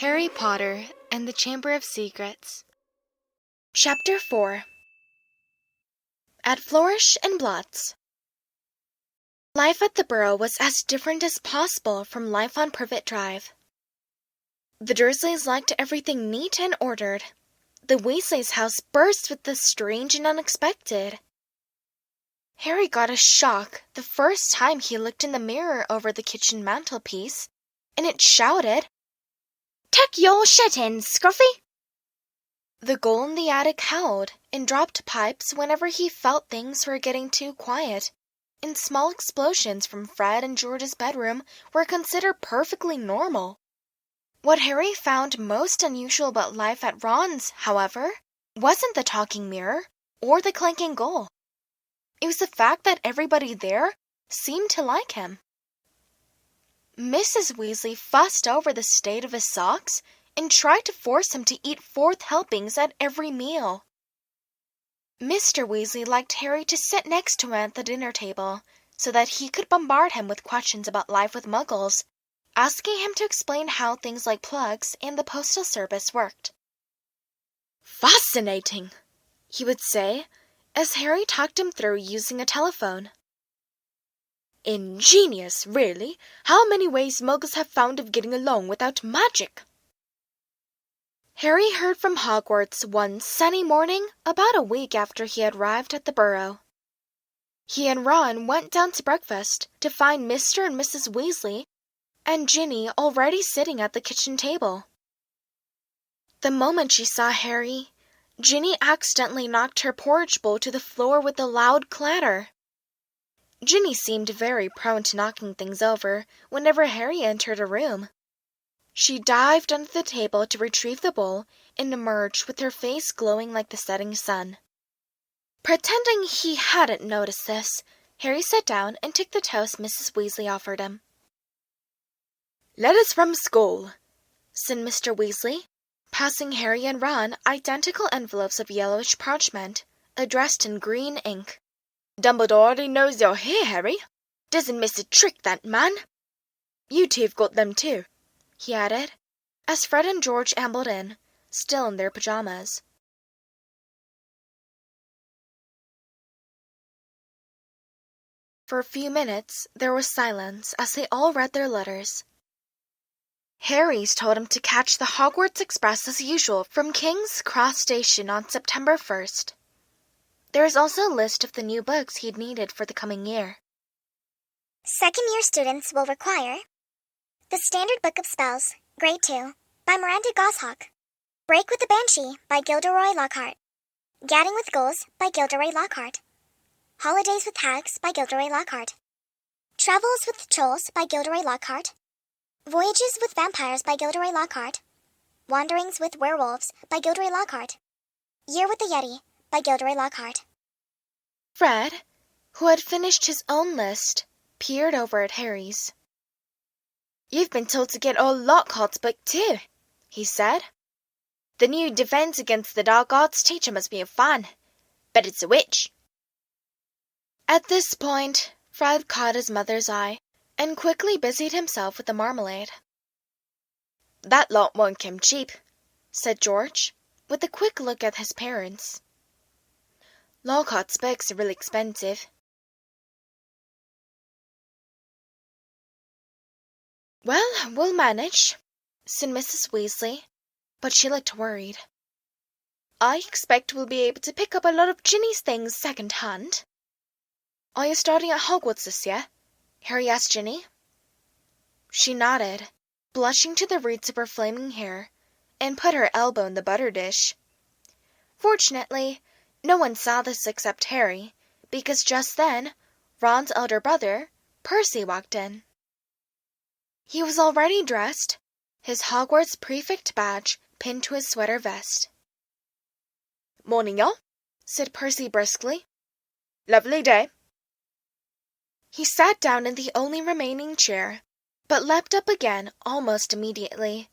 Harry Potter and the Chamber of Secrets. Chapter 4. At Flourish and Blots. Life at the Burrow was as different as possible from life on Privet Drive. The Dursleys liked everything neat and ordered. The Weasleys' house burst with the strange and unexpected. Harry got a shock the first time he looked in the mirror over the kitchen mantelpiece, and it shouted, "Tuck your shut-ins, Scruffy!" The ghoul in the attic howled and dropped pipes whenever he felt things were getting too quiet, and small explosions from Fred and George's bedroom were considered perfectly normal. What Harry found most unusual about life at Ron's, however, wasn't the talking mirror or the clanking ghoul. It was the fact that everybody there seemed to like him. Mrs. Weasley fussed over the state of his socks and tried to force him to eat 4th helpings at every meal. Mr. Weasley liked Harry to sit next to him at the dinner table so that he could bombard him with questions about life with Muggles, asking him to explain how things like plugs and the postal service worked. "Fascinating," he would say, as Harry talked him through using a telephone. "Ingenious, really. How many ways Muggles have found of getting along without magic." Harry heard from Hogwarts one sunny morning about a week after he had arrived at the Burrow. He and Ron went down to breakfast to find Mr. and Mrs. Weasley and Ginny already sitting at the kitchen table. The moment she saw Harry, Ginny accidentally knocked her porridge bowl to the floor with a loud clatter. Ginny seemed very prone to knocking things over whenever Harry entered a room. She dived under the table to retrieve the bowl and emerged with her face glowing like the setting sun. Pretending he hadn't noticed this, Harry sat down and took the toast Mrs. Weasley offered him. "Letters from school," said Mr. Weasley, passing Harry and Ron identical envelopes of yellowish parchment, addressed in green ink. "Dumbledore already knows you're here, Harry. Doesn't miss a trick, that man. You two've got them too," he added, as Fred and George ambled in, still in their pajamas. For a few minutes there was silence as they all read their letters. Harry's told him to catch the Hogwarts Express as usual from King's Cross Station on September 1st. There is also a list of the new books he'd needed for the coming year. Second-year students will require The Standard Book of Spells, Grade 2, by Miranda Goshawk. Break with the Banshee, by Gilderoy Lockhart. Gadding with Ghouls, by Gilderoy Lockhart. Holidays with Hags, by Gilderoy Lockhart. Travels with Trolls, by Gilderoy Lockhart. Voyages with Vampires, by Gilderoy Lockhart. Wanderings with Werewolves, by Gilderoy Lockhart. Year with the Yeti, by Gilderoy Lockhart. Fred, who had finished his own list, peered over at Harry's. "You've been told to get old Lockhart's book too," he said. "The new Defense Against the Dark Arts teacher must be a fan. Bet it's a witch." At this point, Fred caught his mother's eye and quickly busied himself with the marmalade. "That lot won't come cheap," said George, with a quick look at his parents. "Lockhart's books are really expensive." "Well, we'll manage," said Mrs. Weasley, but she looked worried. "I expect we'll be able to pick up a lot of Ginny's things second-hand." "Are you starting at Hogwarts this year?" Harry asked Ginny. She nodded, blushing to the roots of her flaming hair, and put her elbow in the butter dish. Fortunately, no one saw this except Harry, because just then, Ron's elder brother, Percy, walked in. He was already dressed, his Hogwarts prefect badge pinned to his sweater vest. "Morning, y'all," said Percy briskly. "Lovely day." He sat down in the only remaining chair, but leapt up again almost immediately,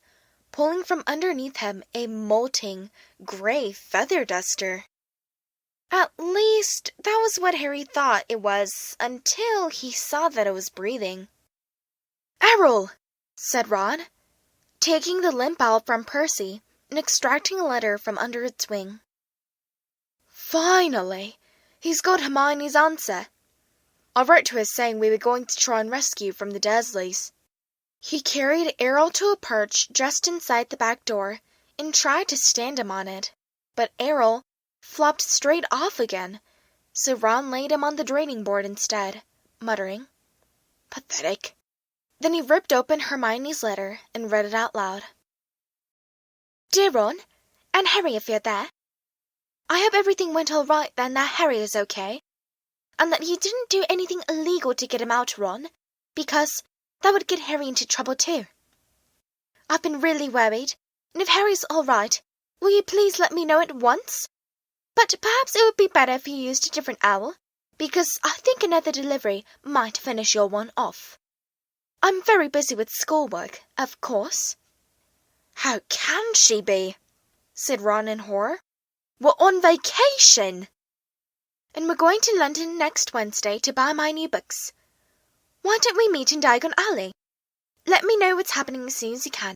pulling from underneath him a molting, gray feather duster. At least, that was what Harry thought it was until he saw that it was breathing. "Errol!" said Ron. taking the limp owl from Percy and extracting a letter from under its wing. Finally! He's got Hermione's answer. I wrote to her saying we were going to try and rescue you from the Dursleys. He carried Errol to a perch just inside the back door and tried to stand him on it, but Errol flopped straight off again, so Ron laid him on the draining board instead, muttering, Pathetic. Then he ripped open Hermione's letter and read it out loud. Dear Ron, and Harry if you're there. I hope everything went all right then, that Harry is okay, and that you didn't do anything illegal to get him out, Ron, because that would get Harry into trouble too. I've been really worried, and if Harry's all right, will you please let me know at once? But perhaps it would be better if you used a different owl, because I think another delivery might finish your one off. I'm very busy with schoolwork, of course. How can she be? Said Ron in horror. We're on vacation! And we're going to London next Wednesday to buy my new books. Why don't we meet in Diagon Alley? Let me know what's happening as soon as you can.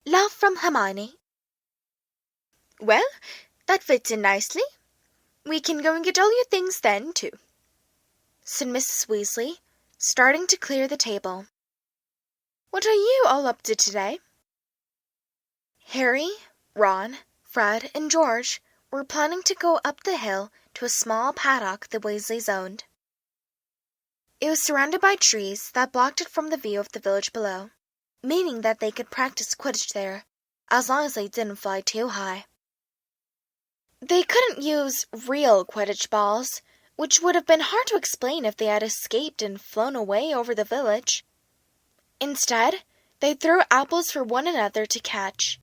Love from Hermione. Well, that fits in nicely. We can go and get all your things then, too, said Mrs. Weasley, starting to clear the table. What are you all up to today? Harry, Ron, Fred, and George were planning to go up the hill to a small paddock the Weasleys owned. It was surrounded by trees that blocked it from the view of the village below, meaning that they could practice Quidditch there, as long as they didn't fly too high. They couldn't use real Quidditch balls, which would have been hard to explain if they had escaped and flown away over the village. Instead, they threw apples for one another to catch.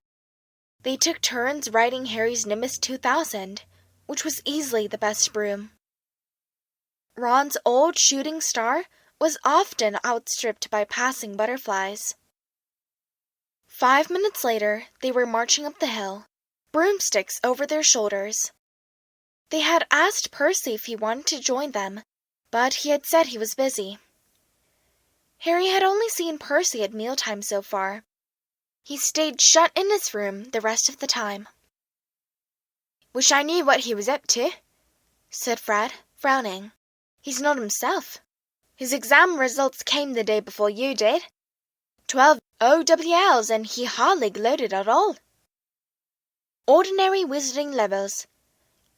They took turns riding Harry's Nimbus 2000, which was easily the best broom. Ron's old shooting star was often outstripped by passing butterflies. 5 minutes later, they were marching up the hill, broomsticks over their shoulders. They had asked Percy if he wanted to join them, but he had said he was busy. Harry had only seen Percy at mealtime so far. He stayed shut in his room the rest of the time. Wish I knew what he was up to, said Fred, frowning. He's not himself. His exam results came the day before you did. 12 OWLs and he hardly gloated at all. Ordinary wizarding levels,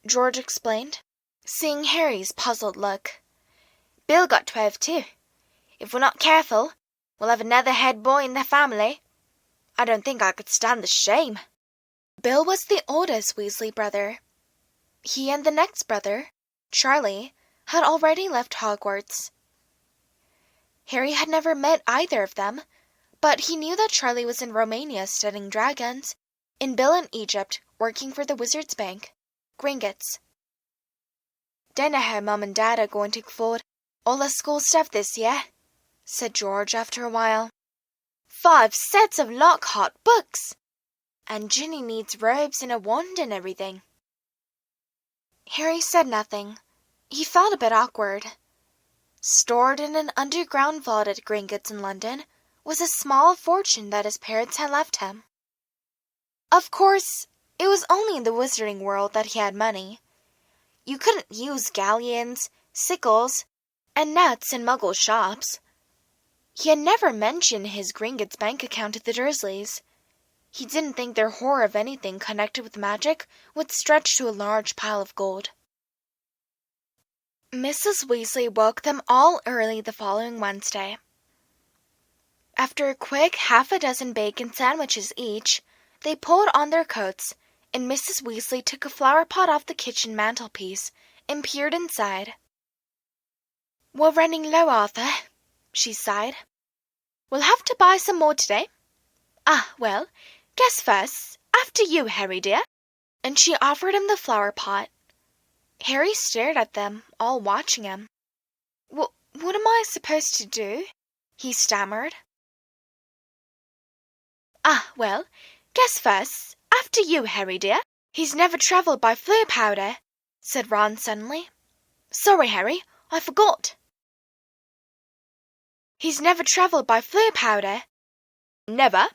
George explained, seeing Harry's puzzled look. Bill got 12 too. If we're not careful, we'll have another head boy in the family. I don't think I could stand the shame. Bill was the oldest Weasley brother. He and the next brother, Charlie, had already left Hogwarts. Harry had never met either of them, but he knew that Charlie was in Romania studying dragons, and Bill in Egypt working for the Wizards' Bank, Gringotts. Dunno how Mum and Dad are going to afford all the school stuff this year, said George after a while. 5 sets of Lockhart books! And Ginny needs robes and a wand and everything. Harry said nothing. He felt a bit awkward. Stored in an underground vault at Gringotts in London was a small fortune that his parents had left him. Of course, it was only in the wizarding world that he had money. You couldn't use galleons, sickles, and nets in Muggle shops. He had never mentioned his Gringotts bank account to the Dursleys. He didn't think their horror of anything connected with magic would stretch to a large pile of gold. Mrs. Weasley woke them all early the following Wednesday. After a quick 6 bacon sandwiches each, they pulled on their coats, and Mrs. Weasley took a flower pot off the kitchen mantelpiece and peered inside. We're running low, Arthur, she sighed. We'll have to buy some more today. Ah, well, guess first. After you, Harry dear. And she offered him the flower pot. Harry stared at them, all watching him. What am I supposed to do? He stammered. Ah, well, guess first. After you, Harry dear. He's never travelled by Fleur powder, said Ron suddenly. Sorry, Harry, I forgot. He's never travelled by Fleur powder. Never?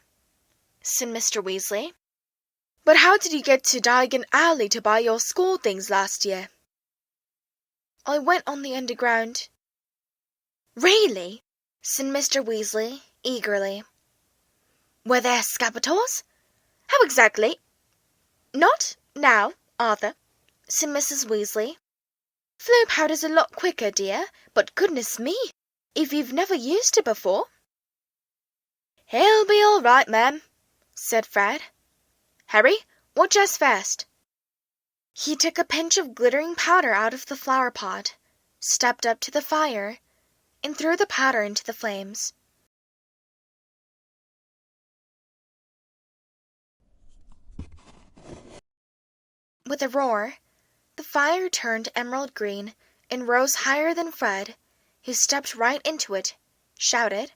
said Mr. Weasley. "But how did you get to Diagon Alley to buy your school things last year?" "I went on the Underground." "Really?" said Mr. Weasley eagerly. "Were there Scapitors? How exactly?" "Not now, Arthur," said Mrs. Weasley. "Floo powder's a lot quicker, dear, but goodness me, if you've never used it before." "He'll be all right, ma'am," said Fred. "Harry, watch us first." He took a pinch of glittering powder out of the flower pot, stepped up to the fire, and threw the powder into the flames. With a roar, the fire turned emerald green and rose higher than Fred, who stepped right into it, shouted,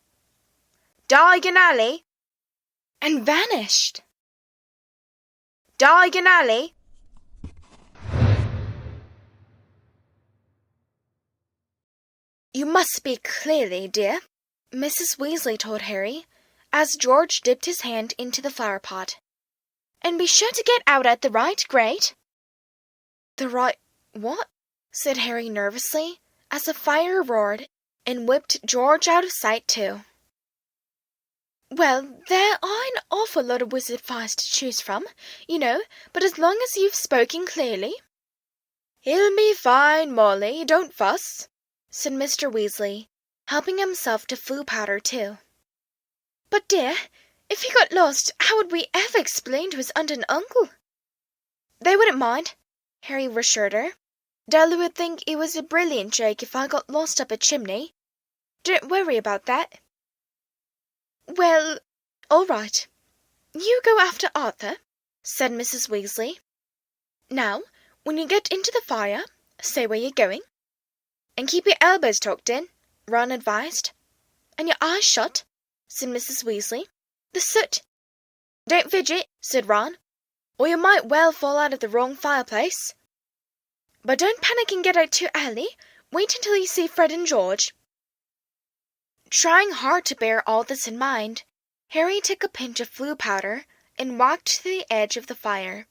"Diagon Alley!" and vanished. "Diagon Alley!" "You must speak clearly, dear," Mrs. Weasley told Harry, as George dipped his hand into the flower pot. "And be sure to get out at the right grate." "The right what?" said Harry nervously, as the fire roared and whipped George out of sight too. "Well, there are an awful lot of wizard fires to choose from, you know, but as long as you've spoken clearly—" "He'll be fine, Molly, don't fuss," said Mr. Weasley, helping himself to Floo powder too. "But, dear, if he got lost, how would we ever explain to his aunt and uncle?" "They wouldn't mind," Harry reassured her. "Dudley would think it was a brilliant joke if I got lost up a chimney. Don't worry about that." "Well, all right. You go after Arthur," said Mrs. Weasley. "Now, when you get into the fire, say where you're going. And keep your elbows tucked in," Ron advised. "And your eyes shut," said Mrs. Weasley. "The soot—" "Don't fidget," said Ron, "or you might well fall out of the wrong fireplace. But don't panic and get out too early. Wait until you see Fred and George." Trying hard to bear all this in mind, Harry took a pinch of Floo powder and walked to the edge of the fire.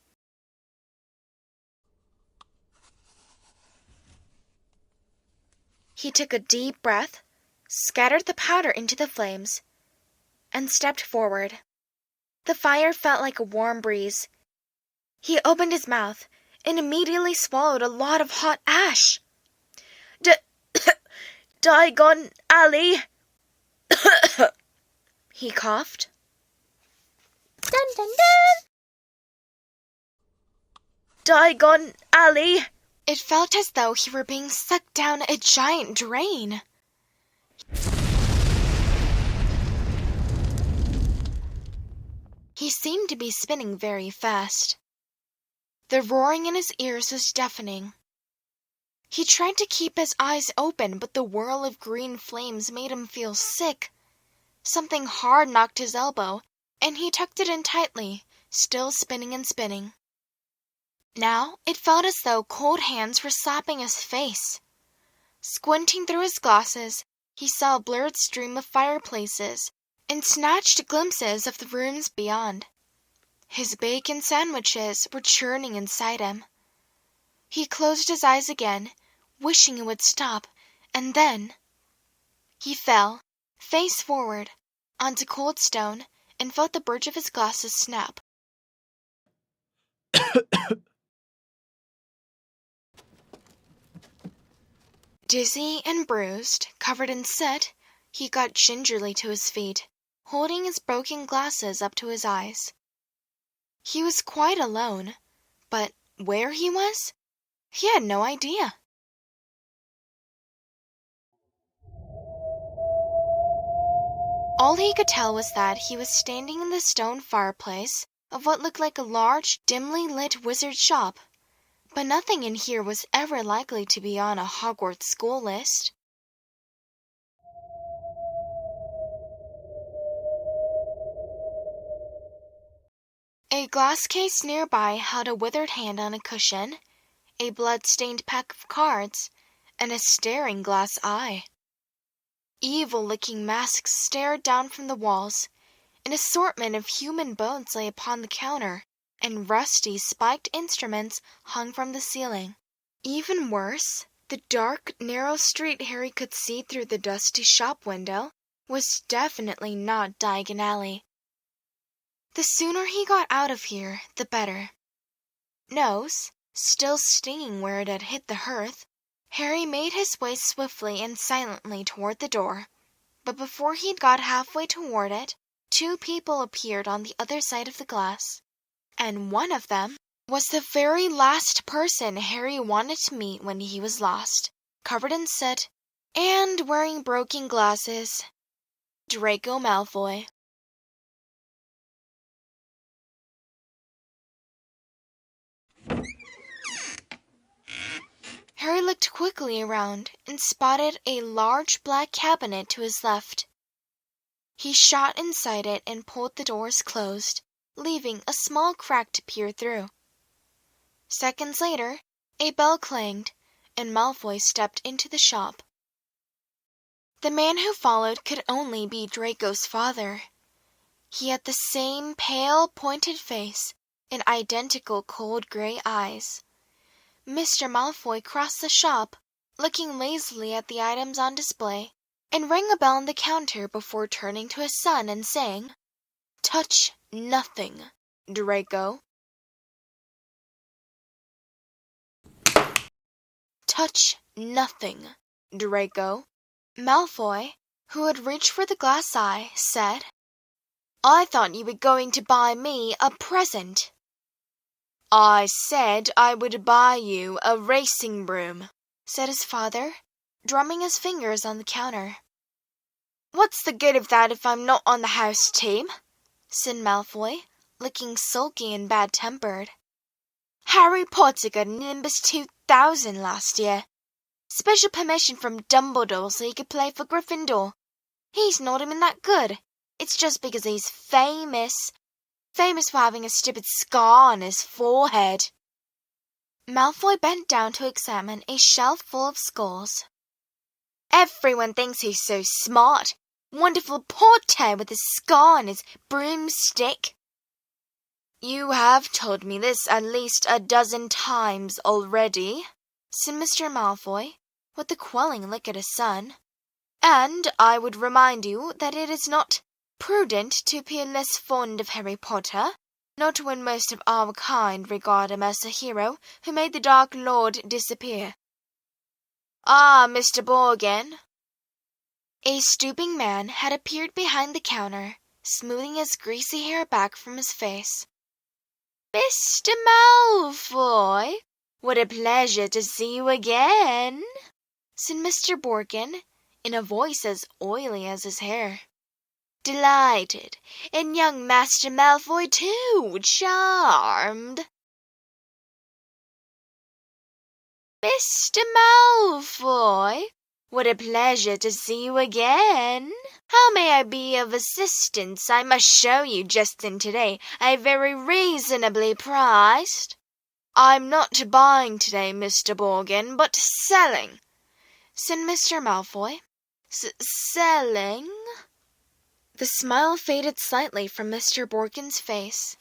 He took a deep breath, scattered the powder into the flames, and stepped forward. The fire felt like a warm breeze. He opened his mouth and immediately swallowed a lot of hot ash. "Diagon Alley!" he coughed. Dun dun dun! "Diagon Alley!" It felt as though he were being sucked down a giant drain. He seemed to be spinning very fast. The roaring in his ears was deafening. He tried to keep his eyes open, but the whirl of green flames made him feel sick. Something hard knocked his elbow, and he tucked it in tightly, still spinning and spinning. Now it felt as though cold hands were slapping his face. Squinting through his glasses, he saw a blurred stream of fireplaces and snatched glimpses of the rooms beyond. His bacon sandwiches were churning inside him. He closed his eyes again, wishing it would stop, and then he fell, face forward, onto cold stone and felt the bridge of his glasses snap. Dizzy and bruised, covered in soot, he got gingerly to his feet, holding his broken glasses up to his eyes. He was quite alone, but where he was? He had no idea. All he could tell was that he was standing in the stone fireplace of what looked like a large, dimly lit wizard shop, but nothing in here was ever likely to be on a Hogwarts school list. A glass case nearby held a withered hand on a cushion, a blood-stained pack of cards, and a staring glass eye. Evil-looking masks stared down from the walls, An assortment of human bones lay upon the counter, and rusty, spiked instruments hung from the ceiling. Even worse, the dark, narrow street Harry could see through the dusty shop window was definitely not Diagon Alley. The sooner he got out of here, the better. Nose still stinging where it had hit the hearth, Harry made his way swiftly and silently toward the door, but before he'd got halfway toward it, 2 people appeared on the other side of the glass, and one of them was the very last person Harry wanted to meet when he was lost, covered in soot, and wearing broken glasses. Draco Malfoy. Harry looked quickly around and spotted a large black cabinet to his left. He shot inside it and pulled the doors closed, leaving a small crack to peer through. Seconds later, a bell clanged, and Malfoy stepped into the shop. The man who followed could only be Draco's father. He had the same pale, pointed face and identical cold gray eyes. Mr. Malfoy crossed the shop, looking lazily at the items on display, and rang a bell on the counter before turning to his son and saying, "Touch nothing, Draco." "Touch nothing, Draco." Malfoy, who had reached for the glass eye, said, "I thought you were going to buy me a present." "I said I would buy you a racing broom," said his father, drumming his fingers on the counter. "What's the good of that if I'm not on the house team?" said Malfoy, looking sulky and bad-tempered. "Harry Potter got an Nimbus 2000 last year. Special permission from Dumbledore so he could play for Gryffindor. He's not even that good. It's just because he's famous. Famous for having a stupid scar on his forehead." Malfoy bent down to examine a shelf full of skulls. "Everyone thinks he's so smart. Wonderful Potter with his scar on his broomstick." "You have told me this at least a dozen times already," said Mr. Malfoy, with a quelling look at his son. "And I would remind you that it is not prudent to appear less fond of Harry Potter, not when most of our kind regard him as the hero who made the Dark Lord disappear." "Ah, Mr. Borgin." A stooping man had appeared behind the counter, smoothing his greasy hair back from his face. "Mr. Malfoy, what a pleasure to see you again," said Mr. Borgin, in a voice as oily as his hair. "Delighted, and young Master Malfoy too, charmed." "Mr. Malfoy, what a pleasure to see you again. How may I be of assistance? I must show you just in today a very reasonably priced—" "I'm not buying today, Mr. Borgin, but selling," said Mr. Malfoy. "Selling?" The smile faded slightly from Mr. Borgin's face.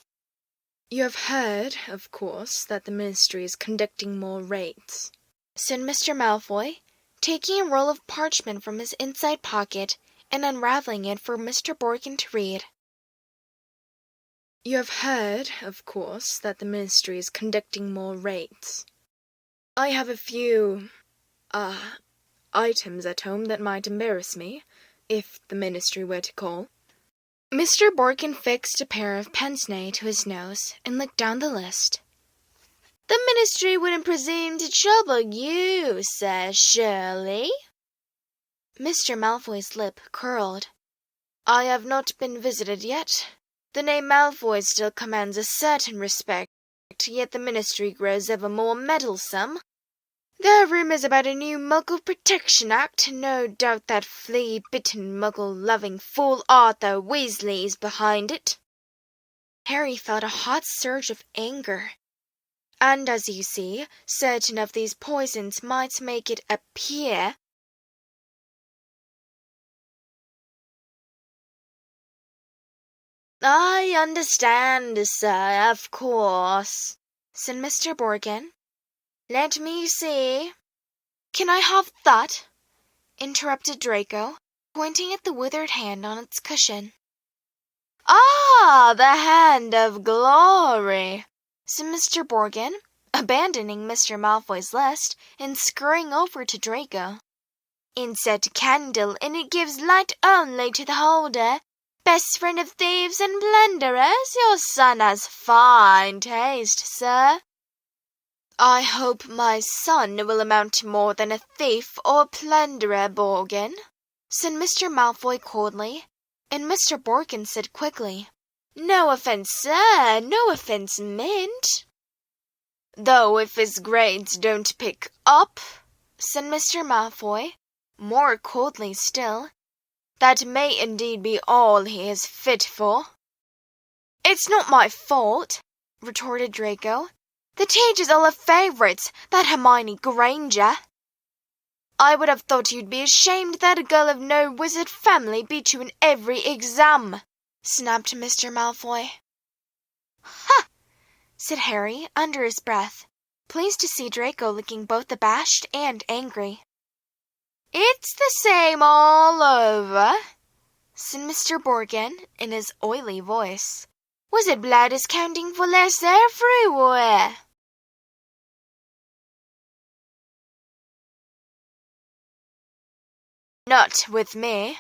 "You have heard, of course, that the Ministry is conducting more raids," said Mr. Malfoy, taking a roll of parchment from his inside pocket and unraveling it for Mr. Borgin to read. "You have heard, of course, that the Ministry is conducting more raids. I have a few, items at home that might embarrass me, if the Ministry were to call." Mr. Borgin fixed a pair of pince-nez to his nose and looked down the list. "The Ministry wouldn't presume to trouble you, sir, surely?" Mr. Malfoy's lip curled. "I have not been visited yet. The name Malfoy still commands a certain respect, yet the Ministry grows ever more meddlesome. There are rumours about a new Muggle Protection Act. No doubt that flea-bitten, Muggle-loving fool Arthur Weasley is behind it." Harry felt a hot surge of anger. "And as you see, certain of these poisons might make it appear I understand, sir, of course, said Mr. Borgin. Let me see. Can I have that? Interrupted Draco, pointing at the withered hand on its cushion. Ah, the hand of glory, said Mr. Borgin, abandoning Mr. Malfoy's list and scurrying over to Draco. Insert a candle, and it gives light only to the holder. Best friend of thieves and plunderers, your son has fine taste, sir. I hope my son will amount to more than a thief or plunderer, Borgin, said Mr. Malfoy coldly, and Mr. Borgin said quickly, No offence, sir, no offence meant. Though if his grades don't pick up, said Mr. Malfoy, more coldly still, that may indeed be all he is fit for. It's not my fault, retorted Draco. The teacher's all her favourites, that Hermione Granger. I would have thought you'd be ashamed that a girl of no wizard family beat you in every exam, snapped Mr. Malfoy. Ha! said Harry under his breath, pleased to see Draco looking both abashed and angry. It's the same all over, said Mr. Borgin in his oily voice. Wizard blood is counting for less everywhere. Not with me,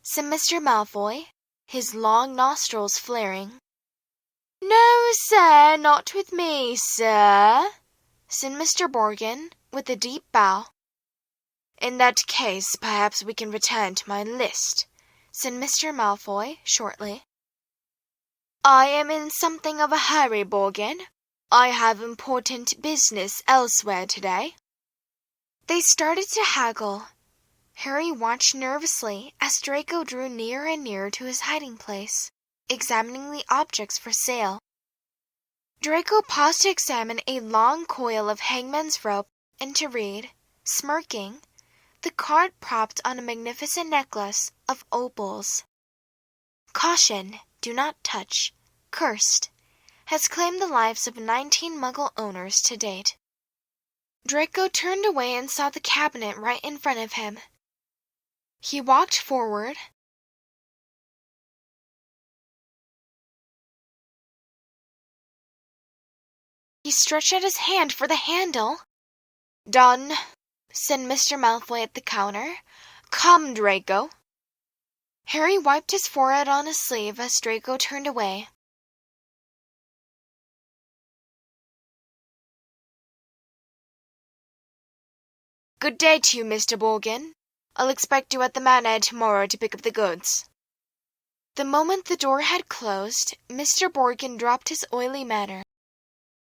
said Mr. Malfoy, his long nostrils flaring. No, sir, not with me, sir, said Mr. Borgin with a deep bow. In that case, perhaps we can return to my list, said Mr. Malfoy shortly. I am in something of a hurry, Borgin. I have important business elsewhere today. They started to haggle. Harry watched nervously as Draco drew nearer and nearer to his hiding place, examining the objects for sale. Draco paused to examine a long coil of hangman's rope and to read, smirking, the card propped on a magnificent necklace of opals. Caution, do not touch, cursed, has claimed the lives of 19 Muggle owners to date. Draco turned away and saw the cabinet right in front of him. He walked forward. He stretched out his hand for the handle. Done, said Mr. Malfoy at the counter. Come, Draco. Harry wiped his forehead on his sleeve as Draco turned away. Good day to you, Mr. Borgin. I'll expect you at the manor tomorrow to pick up the goods. The moment the door had closed, Mr. Borgin dropped his oily manner.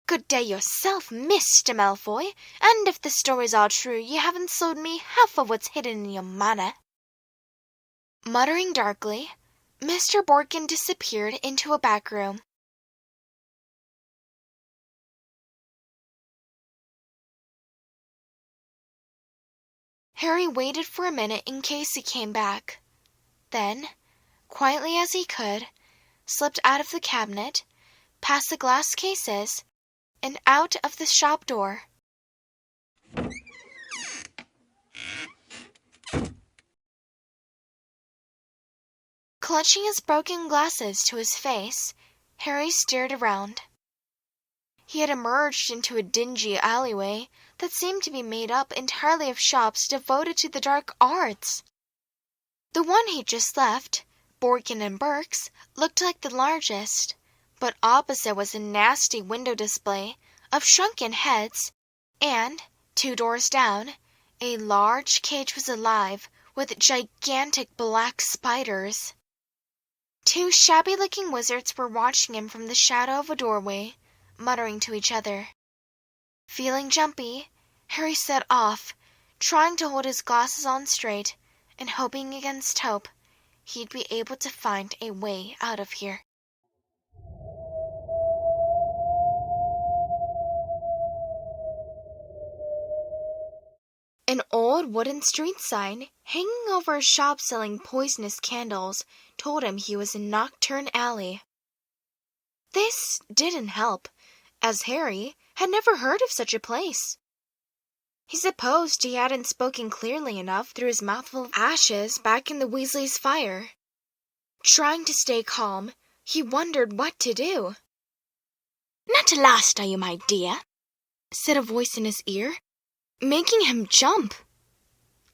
Good day yourself, Mr. Malfoy, and if the stories are true, you haven't sold me half of what's hidden in your manor. Muttering darkly, Mr. Borgin disappeared into a back room. Harry waited for a minute in case he came back. Then, quietly as he could, slipped out of the cabinet, past the glass cases, and out of the shop door. Clutching his broken glasses to his face, Harry stared around. He had emerged into a dingy alleyway that seemed to be made up entirely of shops devoted to the dark arts. The one he just left, Borgin and Burke's, looked like the largest, but opposite was a nasty window display of shrunken heads, and, 2 doors down, a large cage was alive with gigantic black spiders. 2 shabby-looking wizards were watching him from the shadow of a doorway, muttering to each other. Feeling jumpy, Harry set off, trying to hold his glasses on straight and hoping against hope he'd be able to find a way out of here. An old wooden street sign hanging over a shop selling poisonous candles told him he was in Nocturne Alley. This didn't help, as Harry had never heard of such a place. He supposed he hadn't spoken clearly enough through his mouthful of ashes back in the Weasleys' fire. Trying to stay calm, he wondered what to do. "Not lost, are you, my dear?" said a voice in his ear, making him jump.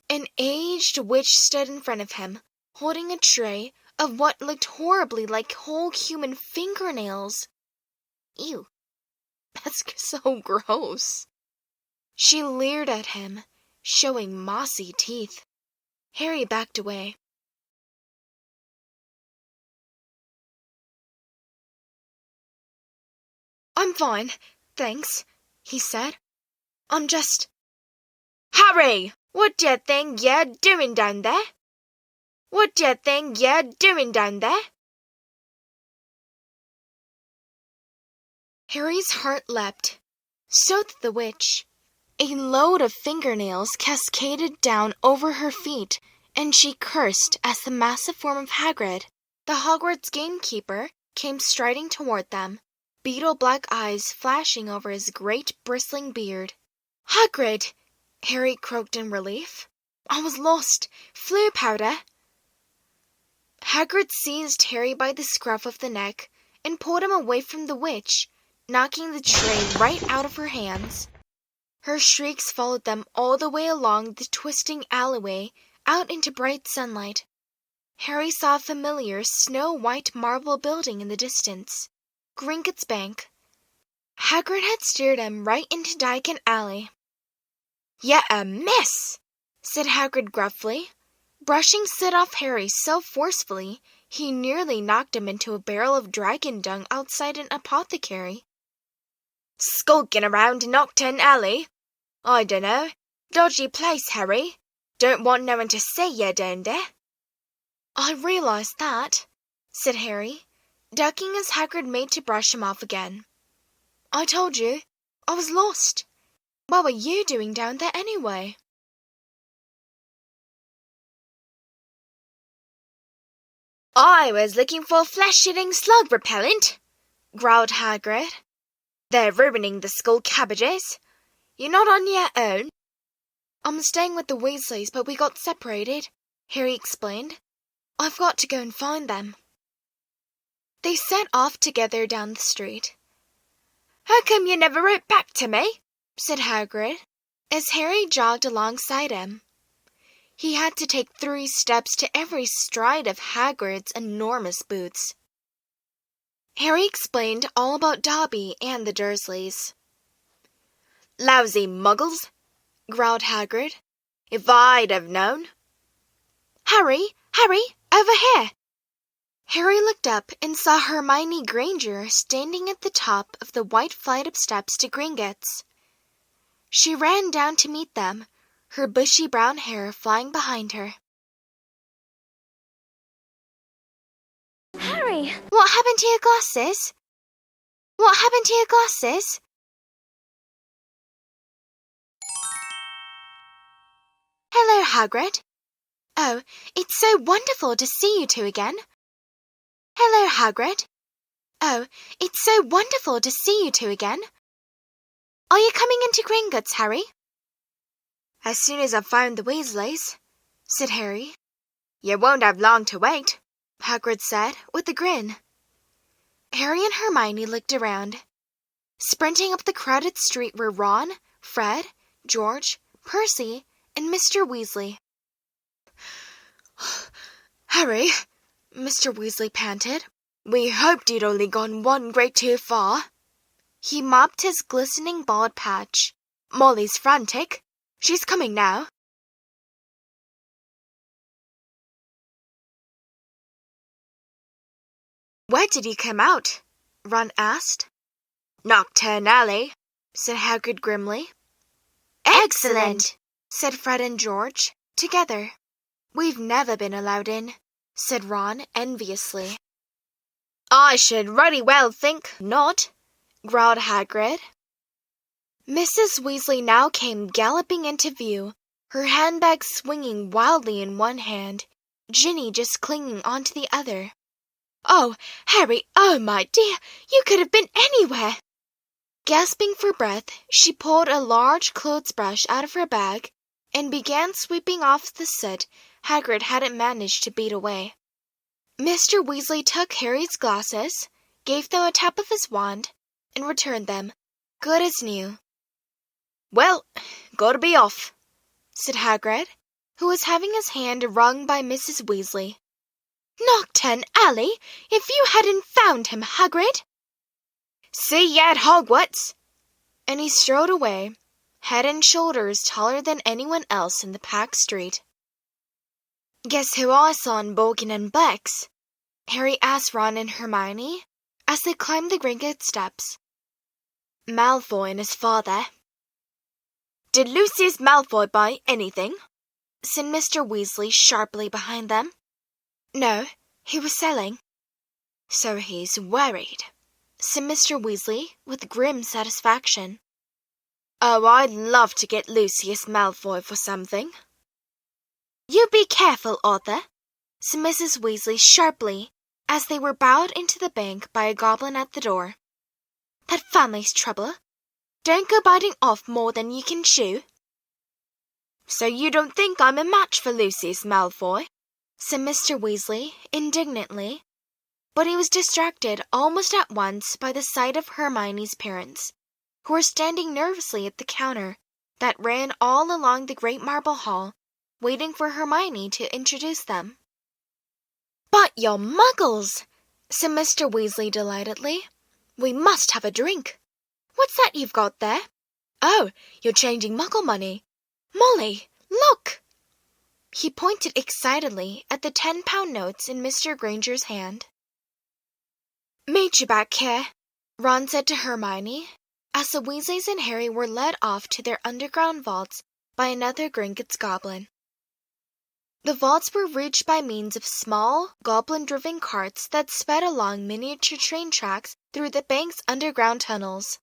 An aged witch stood in front of him, holding a tray of what looked horribly like whole human fingernails. Ew, that's so gross. She leered at him, showing mossy teeth. Harry backed away. "I'm fine, thanks," he said. "I'm just—" "Harry, what do you think you're doing down there? What do you think you're doing down there?" Harry's heart leapt. So did the witch. A load of fingernails cascaded down over her feet, and she cursed as the massive form of Hagrid, the Hogwarts gamekeeper, came striding toward them, beetle-black eyes flashing over his great bristling beard. "Hagrid!" Harry croaked in relief. "I was lost. Fleur powder." Hagrid seized Harry by the scruff of the neck and pulled him away from the witch, knocking the tray right out of her hands. Her shrieks followed them all the way along the twisting alleyway out into bright sunlight. Harry saw a familiar snow-white marble building in the distance, Gringotts Bank. Hagrid had steered him right into Diagon Alley. "You're a miss," said Hagrid gruffly, brushing soot off Harry so forcefully he nearly knocked him into a barrel of dragon dung outside an apothecary. "Skulking around Knockturn Alley? I dunno. Dodgy place, Harry. Don't want no one to see you down there." "I realize that," said Harry, ducking as Hagrid made to brush him off again. "I told you, I was lost. What were you doing down there anyway?" "I was looking for flesh-eating slug repellent," growled Hagrid. "They're ruining the school cabbages. You're not on your own." "I'm staying with the Weasleys, but we got separated," Harry explained. "I've got to go and find them." They set off together down the street. "How come you never wrote back to me?" said Hagrid, as Harry jogged alongside him. He had to take 3 steps to every stride of Hagrid's enormous boots. Harry explained all about Dobby and the Dursleys. "Lousy muggles," growled Hagrid. "If I'd have known." Harry, over here!" Harry looked up and saw Hermione Granger standing at the top of the white flight of steps to Gringotts. She ran down to meet them, her bushy brown hair flying behind her. Harry! "What happened to your glasses? What happened to your glasses?" "Hello, Hagrid. Oh, it's so wonderful to see you two again." "Hello, Hagrid. Oh, it's so wonderful to see you two again. Are you coming into Gringotts, Harry?" "As soon as I've found the Weasleys," said Harry. "You won't have long to wait," Hagrid said with a grin. Harry and Hermione looked around. Sprinting up the crowded street were Ron, Fred, George, Percy, and Mr. Weasley. "Harry," Mr. Weasley panted, "we hoped you'd only gone one grade too far." He mopped his glistening bald patch. "Molly's frantic. She's coming now." "Where did you come out?" Ron asked. "Knockturn Alley," said Hagrid grimly. "Excellent," said Fred and George, together. "We've never been allowed in," said Ron enviously. "I should really well think not," growled Hagrid. Mrs. Weasley now came galloping into view, her handbag swinging wildly in one hand, Ginny just clinging onto the other. Oh, Harry, oh my dear, you could have been anywhere. Gasping for breath, she pulled a large clothes brush out of her bag and began sweeping off the soot Hagrid hadn't managed to beat away. Mr. Weasley took Harry's glasses, gave them a tap of his wand, and returned them, good as new. Well, gotta be off, said Hagrid, who was having his hand wrung by Mrs. Weasley. Knockturn Alley, if you hadn't found him, Hagrid! See ya at Hogwarts! And he strode away, head and shoulders taller than anyone else in the packed street. Guess who I saw in Bogan and Beck's? Harry asked Ron and Hermione as they climbed the gringotts steps. Malfoy and his father. Did Lucius Malfoy buy anything? Said Mr. Weasley sharply behind them. No, he was selling. So he's worried, said Mr. Weasley with grim satisfaction. Oh, I'd love to get Lucius Malfoy for something. You be careful, Arthur, said Mrs. Weasley sharply as they were bowed into the bank by a goblin at the door. That family's trouble. Don't go biting off more than you can chew. So you don't think I'm a match for Lucius Malfoy? Said Mr. Weasley indignantly, but he was distracted almost at once by the sight of Hermione's parents, who were standing nervously at the counter that ran all along the great marble hall, waiting for Hermione to introduce them. But you're muggles, said Mr. Weasley delightedly. We must have a drink. What's that you've got there? Oh, you're changing muggle money. Molly, look! He pointed excitedly at the 10-pound notes in Mr. Granger's hand. Meet you back here, Ron said to Hermione, as the Weasleys and Harry were led off to their underground vaults by another Gringotts goblin. The vaults were reached by means of small, goblin-driven carts that sped along miniature train tracks through the bank's underground tunnels.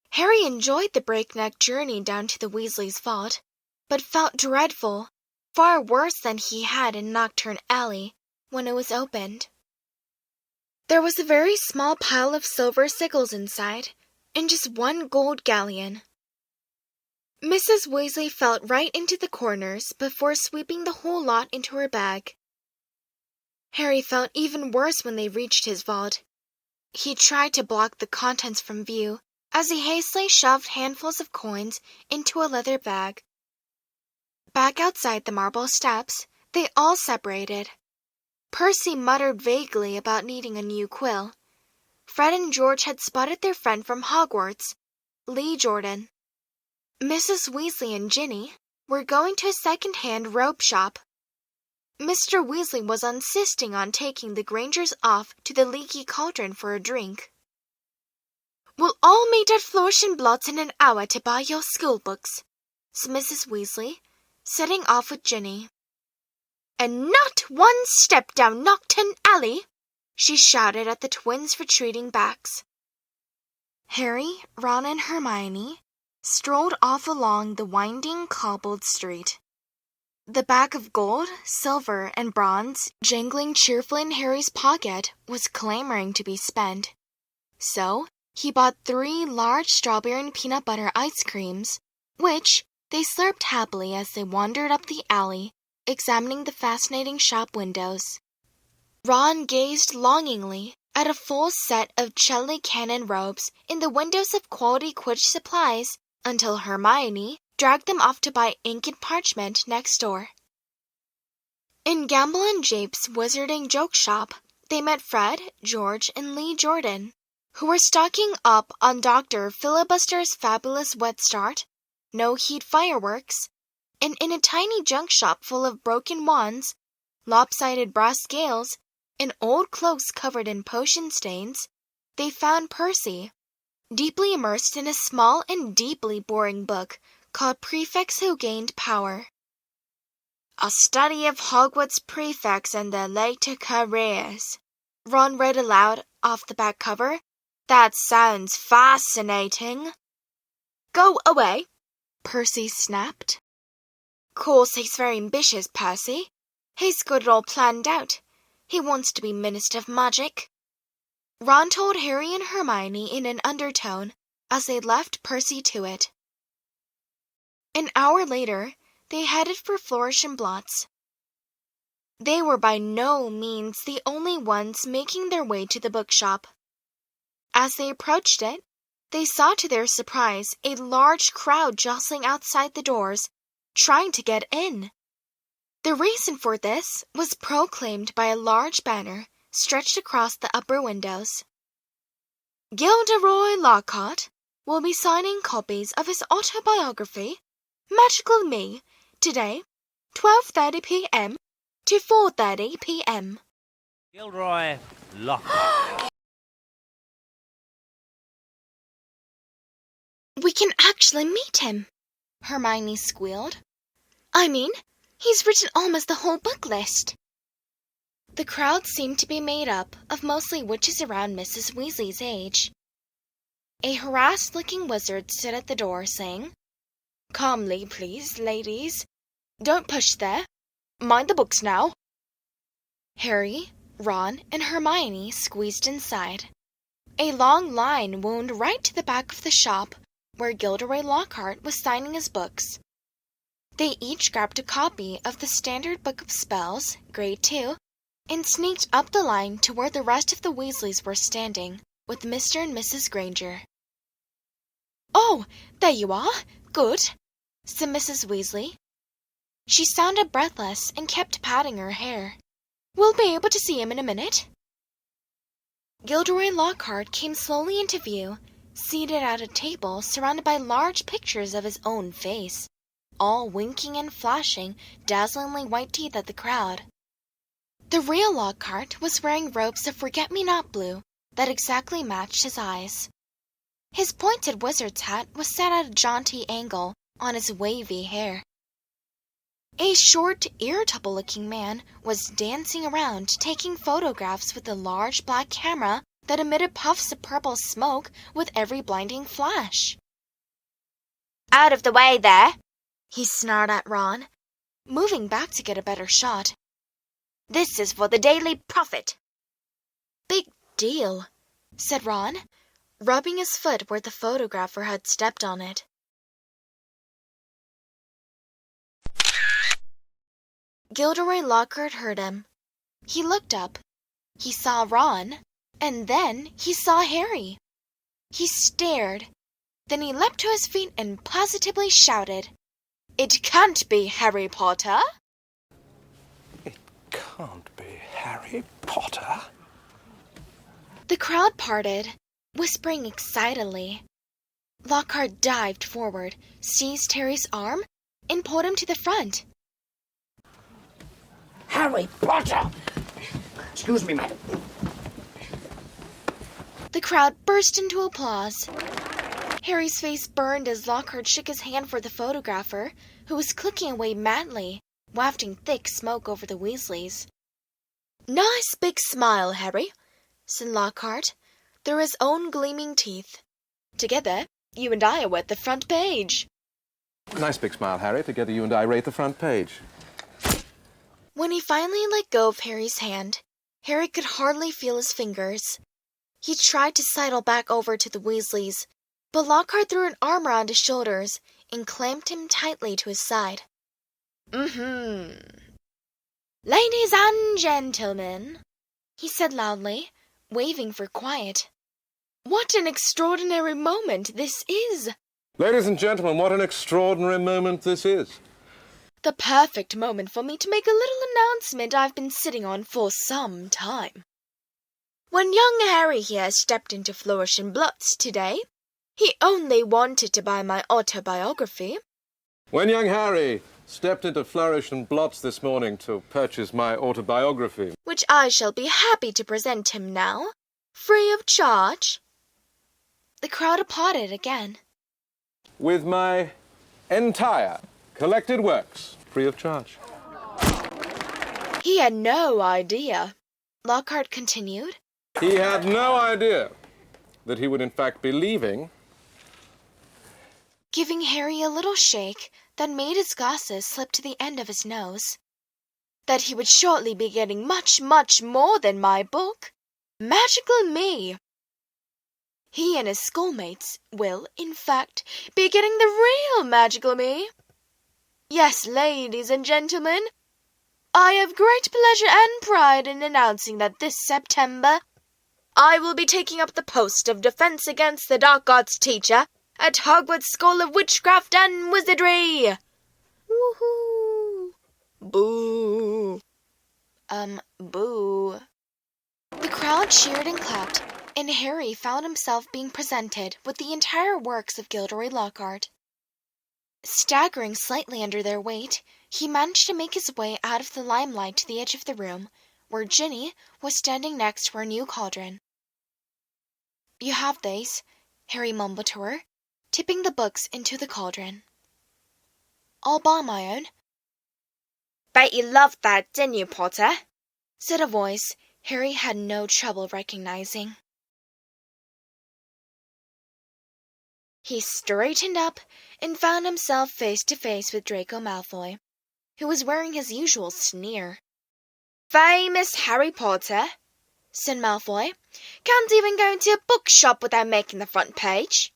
Harry enjoyed the breakneck journey down to the Weasleys' vault, but felt dreadful, far worse than he had in Knockturn Alley, when it was opened. There was a very small pile of silver sickles inside, and just one gold galleon. Mrs. Weasley felt right into the corners before sweeping the whole lot into her bag. Harry felt even worse when they reached his vault. He tried to block the contents from view as he hastily shoved handfuls of coins into a leather bag. Back outside the marble steps, they all separated. Percy muttered vaguely about needing a new quill. Fred and George had spotted their friend from Hogwarts, Lee Jordan. Mrs. Weasley and Ginny were going to a second-hand robe shop. Mr. Weasley was insisting on taking the Grangers off to the Leaky Cauldron for a drink. We'll all meet at Flourish and BLOTTS in an hour to buy your school books, said Mrs. Weasley, setting off with Ginny. And not one step down Knockturn Alley, she shouted at the twins' retreating backs. Harry, Ron, and Hermione strolled off along the winding cobbled street. The bag of gold, silver, and bronze jangling cheerfully in Harry's pocket was clamoring to be spent. So he bought 3 large strawberry and peanut butter ice creams, which they slurped happily as they wandered up the alley, examining the fascinating shop windows. Ron gazed longingly at a full set of Chelly cannon robes in the windows of Quality Quidditch Supplies until Hermione dragged them off to buy ink and parchment next door. In Gamble and Jape's Wizarding Joke Shop, they met Fred, George, and Lee Jordan, who were stocking up on Dr. Filibuster's fabulous wet start, no-heat fireworks, and in a tiny junk shop full of broken wands, lopsided brass scales, and old cloaks covered in potion stains, they found Percy, deeply immersed in a small and deeply boring book called Prefects Who Gained Power. A study of Hogwarts prefects and their later careers, Ron read aloud off the back cover. That sounds fascinating. Go away, Percy snapped. Course he's very ambitious, Percy. He's got it all planned out. He wants to be Minister of Magic. Ron told Harry and Hermione in an undertone as they left Percy to it. An hour later, they headed for Flourish and Blotts. They were by no means the only ones making their way to the bookshop. As they approached it, they saw to their surprise a large crowd jostling outside the doors, trying to get in. The reason for this was proclaimed by a large banner stretched across the upper windows. Gilderoy Lockhart will be signing copies of his autobiography, Magical Me, today, 12:30 p.m. to 4:30 p.m. Gilderoy Lockhart. We can actually meet him, Hermione squealed. I mean, he's written almost the whole book list. The crowd seemed to be made up of mostly witches around Mrs. Weasley's age. A harassed-looking wizard stood at the door, saying, Calmly, please, ladies. Don't push there. Mind the books now. Harry, Ron, and Hermione squeezed inside. A long line wound right to the back of the shop, where Gilderoy Lockhart was signing his books. They each grabbed a copy of the Standard Book of Spells, Grade 2, and sneaked up the line to where the rest of the Weasleys were standing, with Mr. and Mrs. Granger. Oh, there you are. Good, said Mrs. Weasley. She sounded breathless and kept patting her hair. We'll be able to see him in a minute. Gilderoy Lockhart came slowly into view, seated at a table surrounded by large pictures of his own face, all winking and flashing dazzlingly white teeth at the crowd. The real Lockhart was wearing robes of forget-me-not blue that exactly matched his eyes. His pointed wizard's hat was set at a jaunty angle on his wavy hair. A short, irritable-looking man was dancing around taking photographs with a large black camera that emitted puffs of purple smoke with every blinding flash. Out of the way there, he snarled at Ron, moving back to get a better shot. This is for the Daily Prophet. Big deal, said Ron, rubbing his foot where the photographer had stepped on it. Gilderoy Lockhart heard him. He looked up. He saw Ron, and then he saw Harry. He stared. Then he leapt to his feet and positively shouted, It can't be Harry Potter! It can't be Harry Potter. The crowd parted, whispering excitedly. Lockhart dived forward, seized Harry's arm, and pulled him to the front. Harry Potter! Excuse me, madam. The crowd burst into applause. Harry's face burned as Lockhart shook his hand for the photographer, who was clicking away madly, wafting thick smoke over the Weasleys. Nice big smile, Harry, said Lockhart, through his own gleaming teeth. Together, you and I are worth the front page. Nice big smile, Harry. Together you and I rate the front page. When he finally let go of Harry's hand, Harry could hardly feel his fingers. He tried to sidle back over to the Weasleys, but Lockhart threw an arm around his shoulders and clamped him tightly to his side. Ladies and gentlemen, he said loudly, waving for quiet. What an extraordinary moment this is! Ladies and gentlemen, what an extraordinary moment this is. The perfect moment for me to make a little announcement I've been sitting on for some time. When young Harry here stepped into Flourish and Blotts today, he only wanted to buy my autobiography. When young Harry stepped into Flourish and Blotts this morning to purchase my autobiography, which I shall be happy to present him now, free of charge. The crowd applauded again. with my entire collected works, free of charge. He had no idea, Lockhart continued. He had no idea that he would in fact be leaving, giving Harry a little shake that made his glasses slip to the end of his nose. that he would shortly be getting much, much more than my book, Magical Me. He and his schoolmates will, in fact, be getting the real Magical Me. Yes, ladies and gentlemen, I have great pleasure and pride in announcing that this September I will be taking up the post of Defense Against the Dark Arts teacher at Hogwarts School of Witchcraft and Wizardry. Woohoo! Boo. Boo. The crowd cheered and clapped, and Harry found himself being presented with the entire works of Gilderoy Lockhart. Staggering slightly under their weight, he managed to make his way out of the limelight to the edge of the room, where Ginny was standing next to her new cauldron. You have these, Harry mumbled to her, tipping the books into the cauldron. I'll buy my own. Bet you loved that, didn't you, Potter? Said a voice Harry had no trouble recognizing. He straightened up and found himself face to face with Draco Malfoy, who was wearing his usual sneer. Famous Harry Potter, said Malfoy, can't even go into a bookshop without making the front page.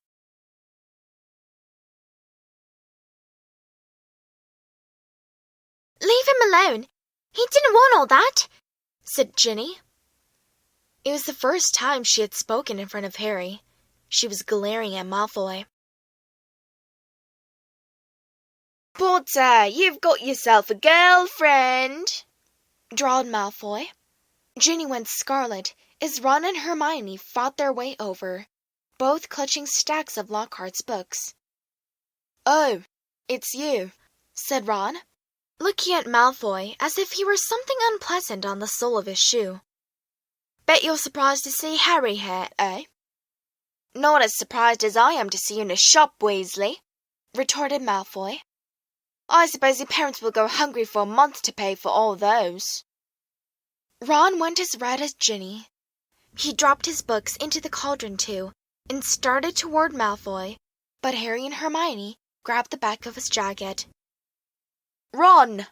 Leave him alone. He didn't want all that, said Ginny. It was the first time she had spoken in front of Harry. She was glaring at Malfoy. Potter, you've got yourself a girlfriend, drawled Malfoy. Ginny went scarlet as Ron and Hermione fought their way over, both clutching stacks of Lockhart's books. Oh, it's you, said Ron, looking at Malfoy as if he were something unpleasant on the sole of his shoe. Bet you're surprised to see Harry here, eh? Not as surprised as I am to see you in a shop, Weasley, retorted Malfoy. I suppose your parents will go hungry for a month to pay for all those. Ron went as red as Ginny. He dropped his books into the cauldron too and started toward Malfoy, but Harry and Hermione grabbed the back of his jacket. Ron,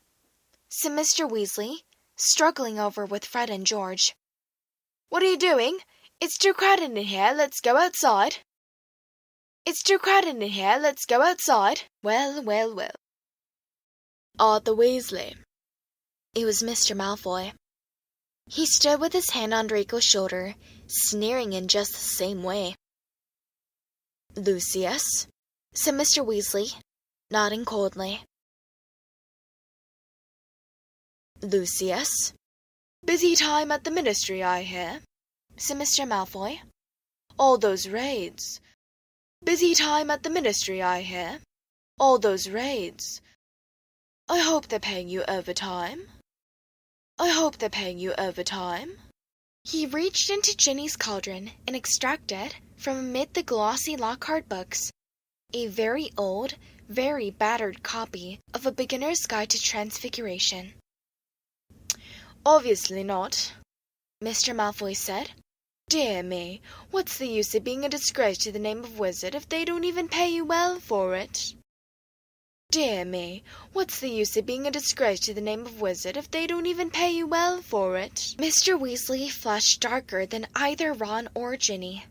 said Mr. Weasley, struggling over with Fred and George. What are you doing? It's too crowded in here, let's go outside. It's too crowded in here, let's go outside. Well, well, well. Arthur Weasley. It was Mr. Malfoy. He stood with his hand on Draco's shoulder, sneering in just the same way. Lucius, said Mr. Weasley, nodding coldly. Lucius. Busy time at the ministry, I hear, said Mr. Malfoy. All those raids. Busy time at the ministry, I hear. All those raids. I hope they're paying you overtime. I hope they're paying you overtime. He reached into Ginny's cauldron and extracted, from amid the glossy Lockhart books, a very old, very battered copy of A Beginner's Guide to Transfiguration. Obviously not, Mr. Malfoy said. Dear me, what's the use of being a disgrace to the name of wizard if they don't even pay you well for it? Dear me, what's the use of being a disgrace to the name of wizard if they don't even pay you well for it? Mr. Weasley flushed darker than either Ron or Ginny.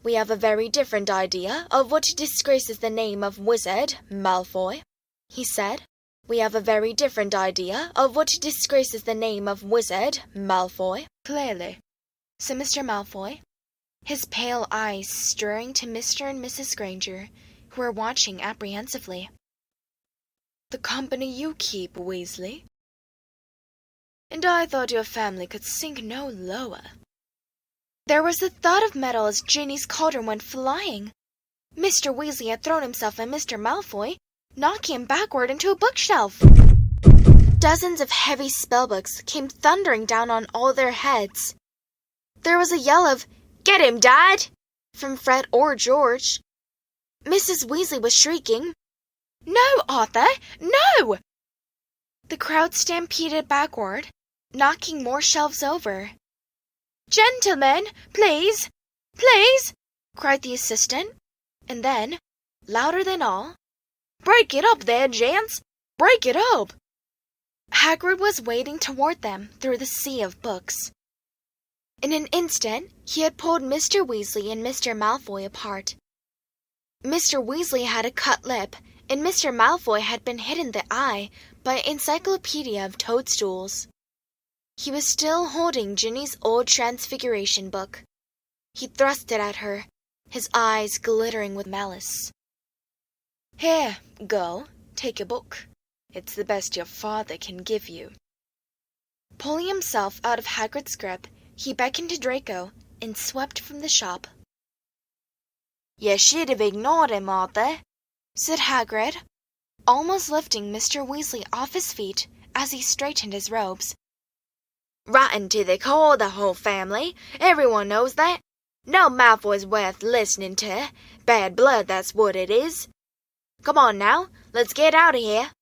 We have a very different idea of what disgraces the name of wizard, Malfoy, he said. We have a very different idea of what disgraces the name of wizard, Malfoy. Clearly, said Mr. Malfoy, his pale eyes staring to Mr. and Mrs. Granger, who were watching apprehensively. The company you keep, Weasley. And I thought your family could sink no lower. There was the thud of metal as Ginny's cauldron went flying. Mr. Weasley had thrown himself at Mr. Malfoy, knocking him backward into a bookshelf. Dozens of heavy spellbooks came thundering down on all their heads. There was a yell of, "Get him, Dad!" from Fred or George. Mrs. Weasley was shrieking, "No, Arthur, no!" The crowd stampeded backward, knocking more shelves over. "Gentlemen, please, please!" cried the assistant, and then, louder than all, "Break it up there, gents! Break it up!" Hagrid was wading toward them through the sea of books. In an instant, he had pulled Mr. Weasley and Mr. Malfoy apart. Mr. Weasley had a cut lip, and Mr. Malfoy had been hit in the eye by an encyclopedia of toadstools. He was still holding Ginny's old transfiguration book. He thrust it at her, his eyes glittering with malice. "Here, girl, take a book. It's the best your father can give you." Pulling himself out of Hagrid's grip, he beckoned to Draco and swept from the shop. "You should have ignored him, Arthur," said Hagrid, almost lifting Mr. Weasley off his feet as he straightened his robes. "Rotten to the core, the whole family. Everyone knows that. No Malfoy's worth listening to. Bad blood, that's what it is. Come on now, let's get out of here."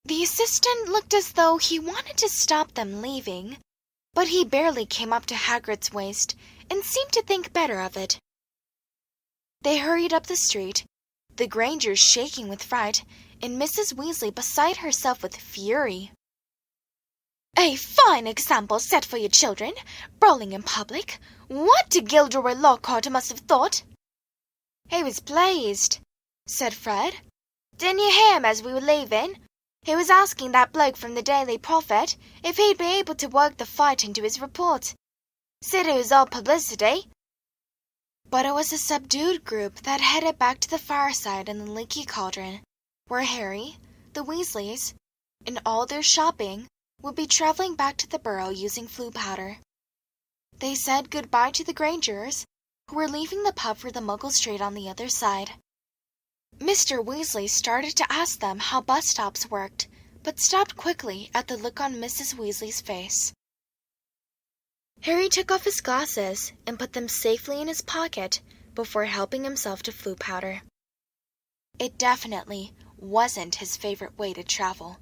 The assistant looked as though he wanted to stop them leaving, but he barely came up to Hagrid's waist and seemed to think better of it. They hurried up the street, the Grangers shaking with fright, and Mrs. Weasley beside herself with fury. "A fine example set for your children, brawling in public. What Gilderoy Lockhart must have thought." "He was pleased," said Fred. "Didn't you hear him as we were leaving? He was asking that bloke from the Daily Prophet if he'd be able to work the fight into his report. Said it was all publicity." But it was a subdued group that headed back to the fireside in the leaky cauldron, where Harry, the Weasleys, and all their shopping would be traveling back to the Burrow using Floo powder. They said goodbye to the Grangers, who were leaving the pub for the Muggle Street on the other side. Mr. Weasley started to ask them how bus stops worked, but stopped quickly at the look on Mrs. Weasley's face. Harry took off his glasses and put them safely in his pocket before helping himself to Floo powder. It definitely wasn't his favorite way to travel.